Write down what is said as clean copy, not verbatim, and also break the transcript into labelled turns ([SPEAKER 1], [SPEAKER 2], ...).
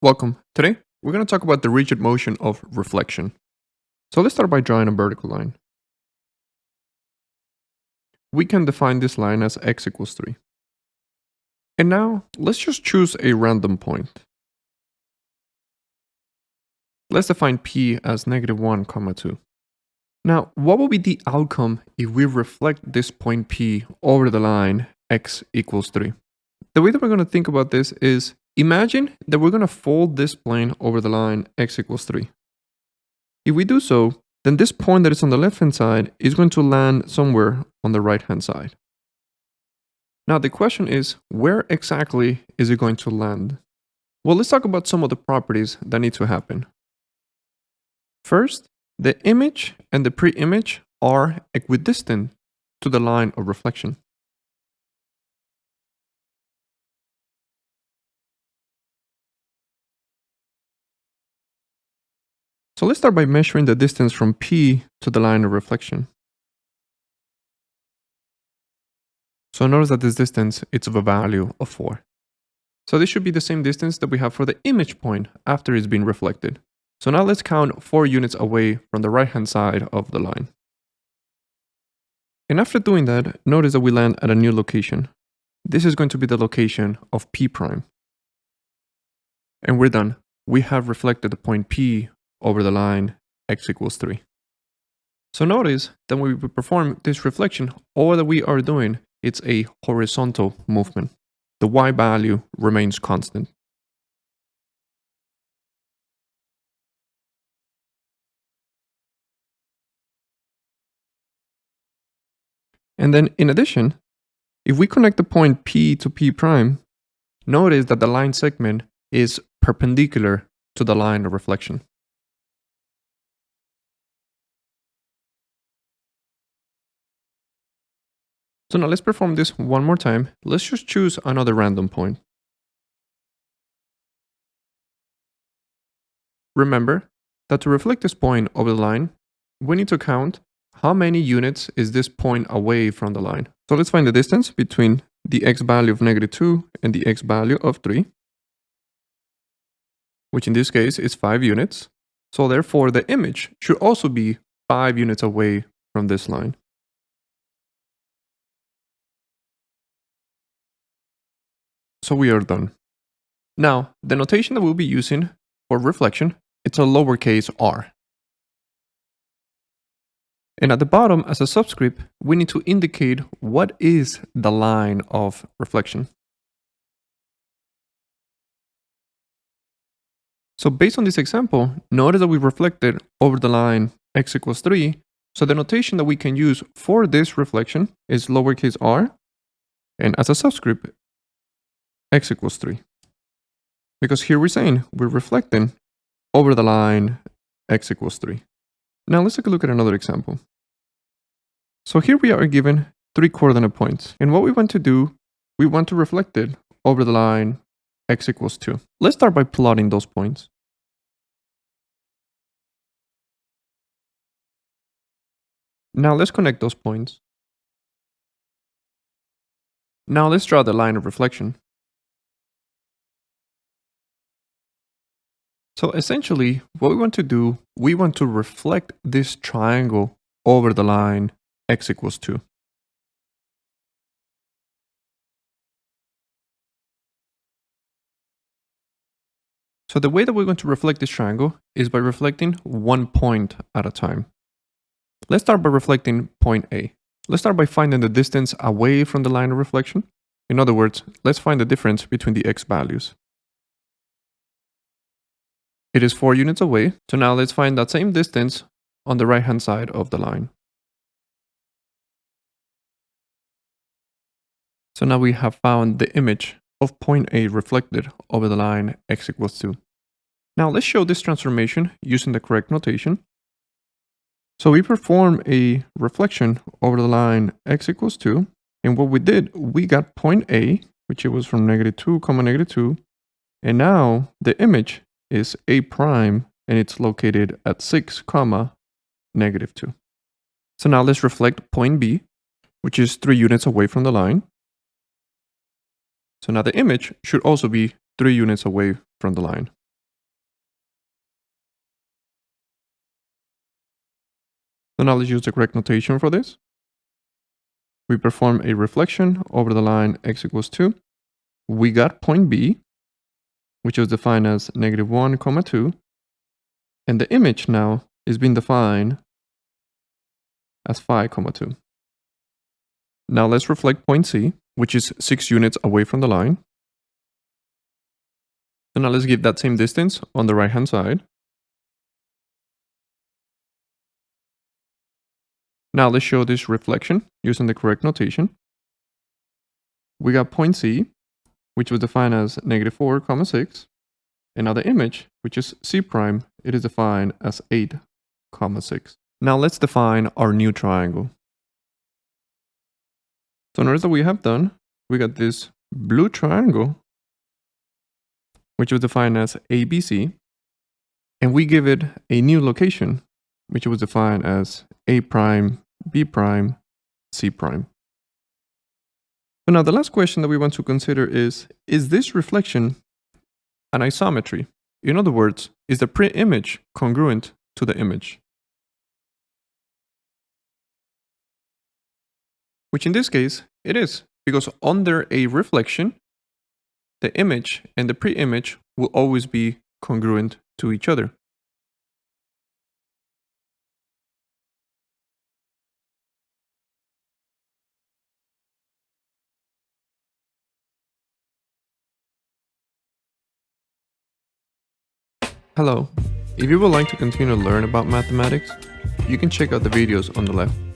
[SPEAKER 1] Welcome. Today, we're going to talk about the rigid motion of reflection. So let's start by drawing a vertical line. We can define this line as x equals 3. And now, let's just choose a random point. Let's define p as -1, 2. Now, what will be the outcome if we reflect this point p over the line x equals 3? The way that we're going to think about this is, imagine that we're going to fold this plane over the line x equals 3. If we do so, then this point that is on the left-hand side is going to land somewhere on the right-hand side. Now the question is, where exactly is it going to land? Well, let's talk about some of the properties that need to happen. First, the image and the pre-image are equidistant to the line of reflection. So let's start by measuring the distance from P to the line of reflection. So notice that this distance is of a value of 4. So this should be the same distance that we have for the image point after it's been reflected. So now let's count 4 units away from the right-hand side of the line. And after doing that, notice that we land at a new location. This is going to be the location of P prime. And we're done. We have reflected the point P over the line x equals 3. So notice that when we perform this reflection, all that we are doing is a horizontal movement. The y value remains constant. And then in addition, if we connect the point P to P prime, notice that the line segment is perpendicular to the line of reflection. So now let's perform this one more time. Let's just choose another random point. Remember that to reflect this point over the line, we need to count how many units is this point away from the line. So let's find the distance between the x value of -2 and the x value of 3, which in this case is 5 units. So therefore the image should also be 5 units away from this line. So we are done. Now, the notation that we'll be using for reflection, it's a lowercase r. And at the bottom, as a subscript, we need to indicate what is the line of reflection. So based on this example, notice that we reflected over the line x equals 3. So the notation that we can use for this reflection is lowercase r. And as a subscript, x equals 3. Because here we're saying we're reflecting over the line x equals 3. Now let's take a look at another example. So here we are given 3 coordinate points. And what we want to do, we want to reflect it over the line x equals 2. Let's start by plotting those points. Now let's connect those points. Now let's draw the line of reflection. So essentially, what we want to do, we want to reflect this triangle over the line x equals 2. So the way that we're going to reflect this triangle is by reflecting one point at a time. Let's start by reflecting point A. Let's start by finding the distance away from the line of reflection. In other words, let's find the difference between the x values. It is 4 units away, so now let's find that same distance on the right-hand side of the line. So now we have found the image of point A reflected over the line x equals 2. Now let's show this transformation using the correct notation. So we perform a reflection over the line x equals 2, and what we did, we got point A, which it was from -2, -2, and now the image is A prime, and it's located at 6, -2. So now let's reflect point B, which is 3 units away from the line. So now the image should also be 3 units away from the line. So now let's use the correct notation for this. We perform a reflection over the line x equals 2. We got point B, which was defined as -1, 2. And the image now is being defined as phi, 2. Now let's reflect point C, which is 6 units away from the line. So now let's give that same distance on the right hand side. Now let's show this reflection using the correct notation. We got point C, which was defined as -4, 6. And now the image, which is C prime, it is defined as 8, 6. Now let's define our new triangle. So notice that we have done, we got this blue triangle, which was defined as ABC, and we give it a new location, which was defined as A prime, B prime, C prime. So now the last question that we want to consider is this reflection an isometry? In other words, is the pre-image congruent to the image? Which in this case, it is, because under a reflection, the image and the pre-image will always be congruent to each other. Hello. If you would like to continue to learn about mathematics, you can check out the videos on the left.